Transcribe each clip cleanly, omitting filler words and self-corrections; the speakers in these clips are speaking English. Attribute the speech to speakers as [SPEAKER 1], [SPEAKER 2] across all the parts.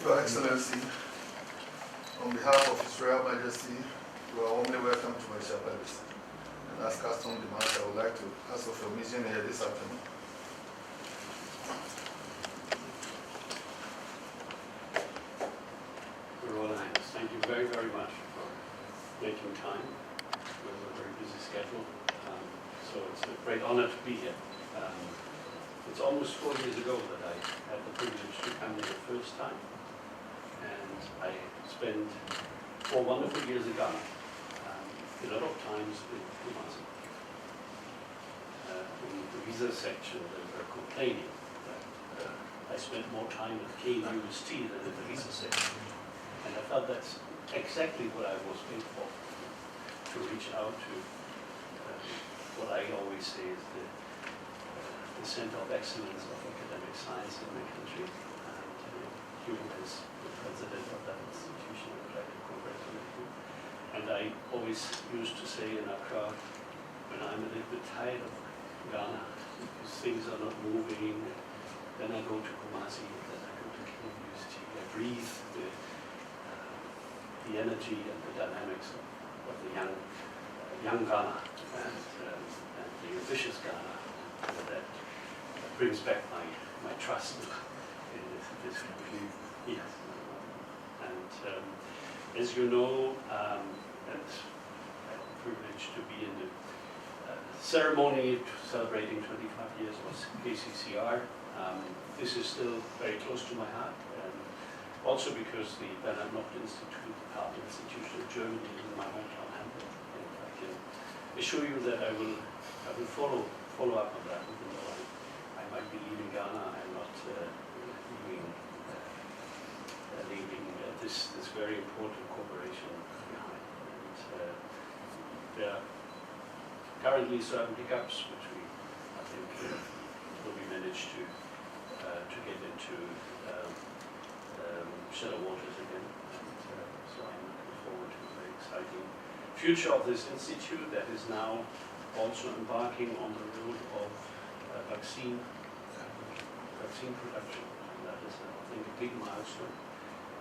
[SPEAKER 1] Your Excellency, on behalf of His Royal Majesty, you are warmly welcome to my palace. And as custom demands, I would like to ask of your mission here this afternoon.
[SPEAKER 2] Your Royal Highness, thank you very, very much for making time. We have a very busy schedule, so it's a great honor to be here. It's almost 4 years ago that I had the privilege to come here the first time, and I spent 4 wonderful years in Ghana, a lot of times in Kumasi. In the visa section, they were complaining that I spent more time at KUST than in the visa section, and I felt that's exactly what I was paid for, to reach out to what I always say is the center of excellence of academic science in my country, and you as the president of that institution, I would like to congratulate you. And I always used to say in Accra, when I'm a little bit tired of Ghana, because things are not moving, then I go to Kumasi, then I go to KUST, I breathe the energy and the dynamics of the young Ghana and the ambitious Ghana, and that brings back my trust in this country. Yes. And as you know, and I had the privilege to be in the ceremony celebrating 25 years of KCCR. This is still very close to my heart, and also because the Bernhard Nocht Institute, the Art Institution of Germany, is in my hometown Hamburg, and I can assure you that I will follow up on that, even though I might be leaving Ghana. I'm not leaving this very important cooperation behind. And there are currently certain hiccups which I think will be managed to get into shallow waters again. And so I'm looking forward to a very exciting future of this institute that is now also embarking on the road of vaccine production. And that is, I think, a big milestone.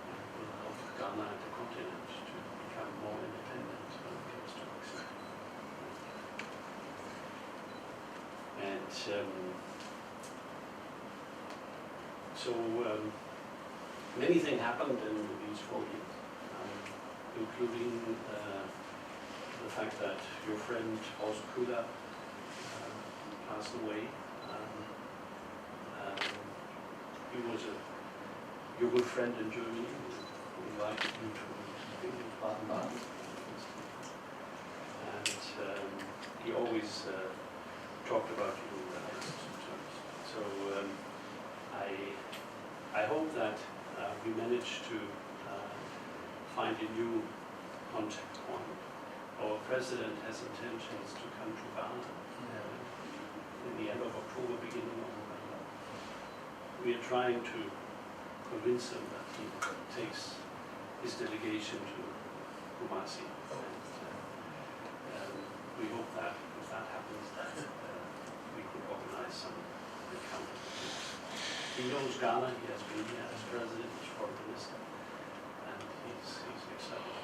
[SPEAKER 2] And will help Ghana and the continent to become more independent when it comes to vaccine. And so many things happened in these 4 years, including the fact that your friend Krull passed away. He was your good friend in Germany who invited you to speak in Baden-Baden. And he always talked about you in positive terms. So I hope that we manage to find a new contact point. Our president has intentions to come to Ghana in the end of October, beginning of November. We are trying to convince him that he takes his delegation to Kumasi. And we hope that if that happens, that we could organize some encounters. He knows Ghana, he has been here as president, as foreign minister, and he's excited.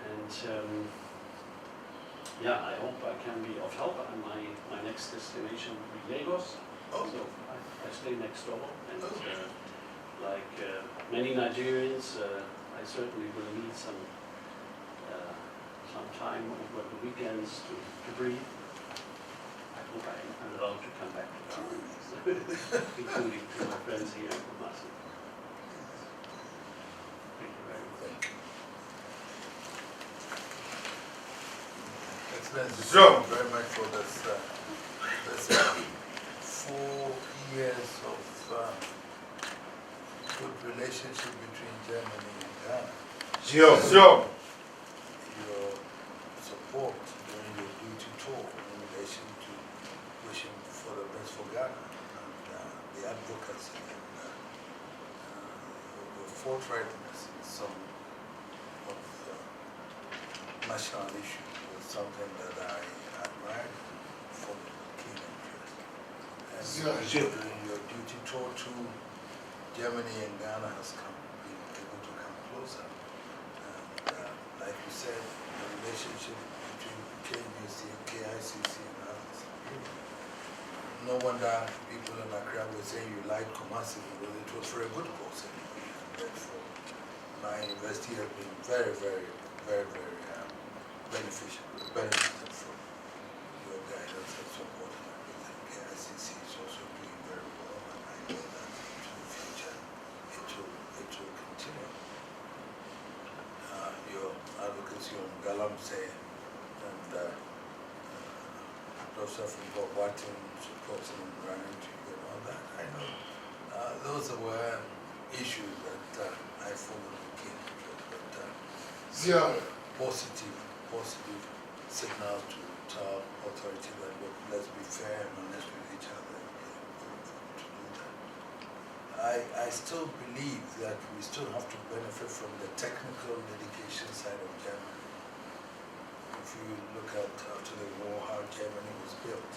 [SPEAKER 2] And yeah, I hope I can be of help. And my next destination will be Lagos. So I stay next door, and like many Nigerians, I certainly will need some time over the weekends to breathe. I hope I'm allowed to come back to Ghana, including to my friends here in Kumasi. Thank you very much.
[SPEAKER 3] Thank you very much for this 4 years of good relationship between Germany and Ghana.
[SPEAKER 1] Sure.
[SPEAKER 3] Your support during your duty tour in relation to wishing for the best for Ghana and the advocacy and your forthrightness in some of the national issues. Something that I admire from the keen interest. And during your duty tour to Germany and Ghana has been able to come closer. And like you said, the relationship between KMUC, KICC and others. No wonder people in Accra were saying you like Kumasi because it was for a good cause. Therefore, my university has been very, very, very, very benefited from your guidance and support. And KICC is also doing very well, and I know that into the future it will continue. Your advocacy on Galamsey and those from Bobatin supporting and running to you and all that. I know those were issues that I followed with keen interest, but positive signal to our authority that look, let's be fair and honest with each other to do that. I still believe that we still have to benefit from the technical dedication side of Germany. If you look at after the war how Germany was built,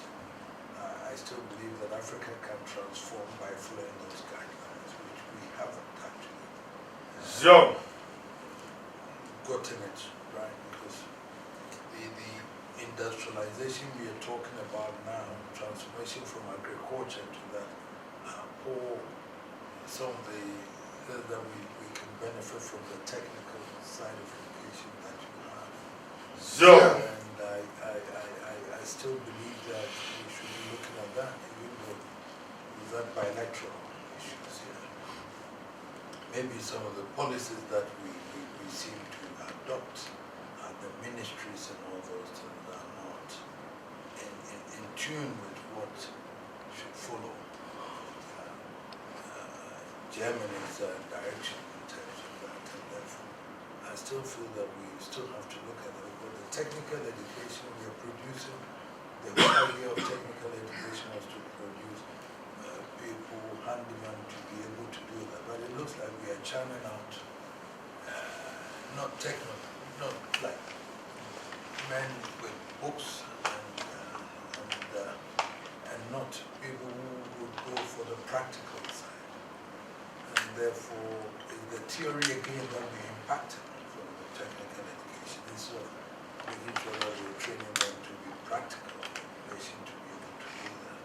[SPEAKER 3] I still believe that Africa can transform by following those guidelines, which we haven't actually gotten it right, because the industrialization we are talking about now, transformation from agriculture to that, or some of that we can benefit from the technical side of education that you have. And I still believe that we should be looking at that, even with that bilateral issues here. Maybe some of the policies that we seem to adopt at the ministries and all those things are not in tune with what should follow Germany's direction in terms of that. And therefore, I still feel that we still have to look at it. But the technical education we are producing, the whole idea of technical education was to produce people, handymen, to be able to do that. But it looks like we are churning out not like men with books and not people who would go for the practical side. And therefore, it's the theory again that we impacted from the technical education. Instead of making sure that we're training them to be practical, they seem to be able to do that.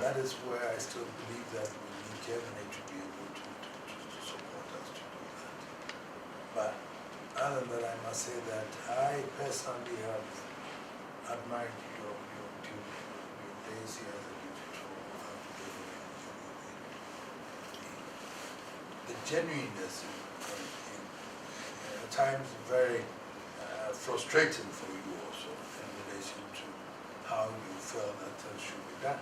[SPEAKER 3] That is where I still believe that we need Germany to be able to support us to do that. But other than that, I must say that I personally have admired your days here as a beautiful the genuineness at times very frustrating for you also in relation to how you felt that should be done.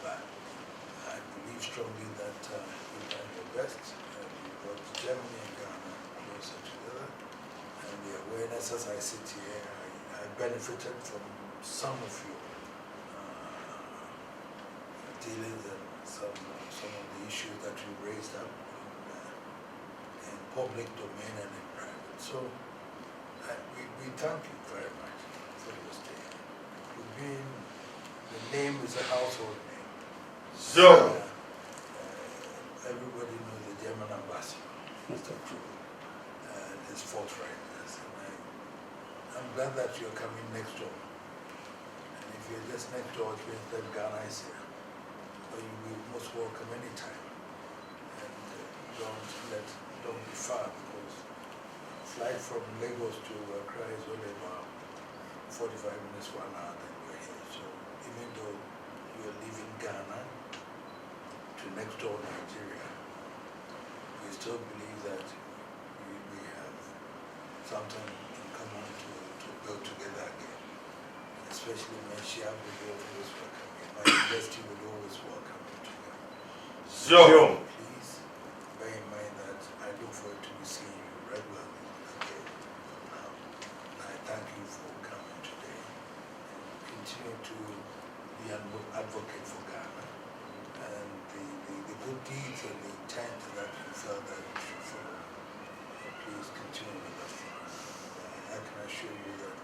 [SPEAKER 3] But I believe strongly that you've done your best and you brought Germany and Ghana closer together. And the awareness as I sit here, I benefited from some of your dealings and some of the issues that you raised up in public domain and in private. So we thank you very much for your stay. The name is a household name. Everybody knows the German ambassador, Mr. Krull, and his forthrightness. And I'm glad that you're coming next door. And if you're just next door, it means that Ghana is here. But you'll be most welcome anytime. And don't be far, because flight from Lagos to Accra is only about 45 minutes, 1 hour, then we're here. So even though you're leaving Ghana to next door Nigeria, we still believe that we have something in common to build together again. Especially when Shia will always welcome you. My university will always welcome you together. Please bear in mind that I look forward to seeing you regularly again from now. And I thank you for coming today and continue to be an advocate for Ghana and the good deeds and the intent that you felt that you should follow. Please continue with that for us. I can assure you that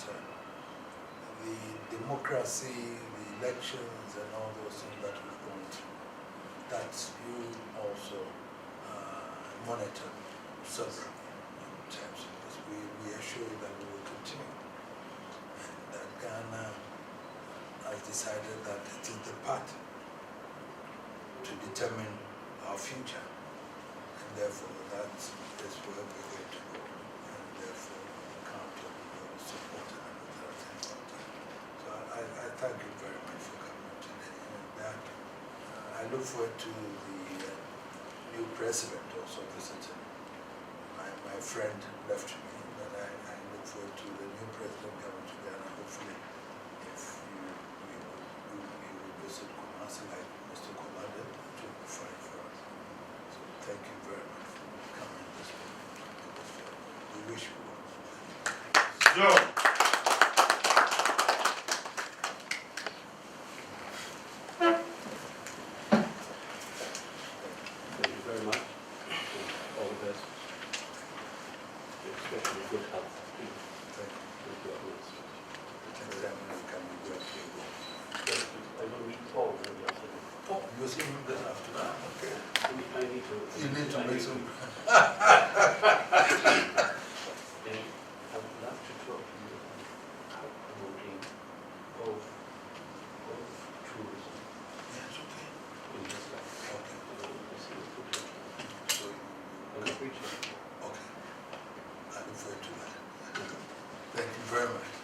[SPEAKER 3] the democracy, the elections and all those things that we've gone through that you also monitor several terms, because we are sure that we will continue. And that Ghana has decided that it is the path to determine our future. And therefore, that is where we're going to go. And therefore, count on your support and other things like that. So I thank you very much for coming today. And that, I look forward to the new president also visiting. My friend left me, but I look forward to the new president coming to Ghana. Hopefully, if you will visit Kumasi like Mr. Commander, to fight for us. So thank you very much for coming this way. We wish you well.
[SPEAKER 1] Sure.
[SPEAKER 2] Thank you very much. All the best. Especially good health.
[SPEAKER 3] Thank you.
[SPEAKER 2] With your administration.
[SPEAKER 3] Next time when you come, you have to go.
[SPEAKER 2] I will meet Paul maybe after this.
[SPEAKER 3] Oh, you'll see him this afternoon. Okay.
[SPEAKER 2] I need to.
[SPEAKER 3] You need to make some.
[SPEAKER 2] And I would love to talk to you about promoting both tourism
[SPEAKER 3] Yes, okay.
[SPEAKER 2] in this life.
[SPEAKER 3] Okay.
[SPEAKER 2] I see the potential.
[SPEAKER 3] So
[SPEAKER 2] And I appreciate it.
[SPEAKER 3] okay. I look forward to that. Thank you very much.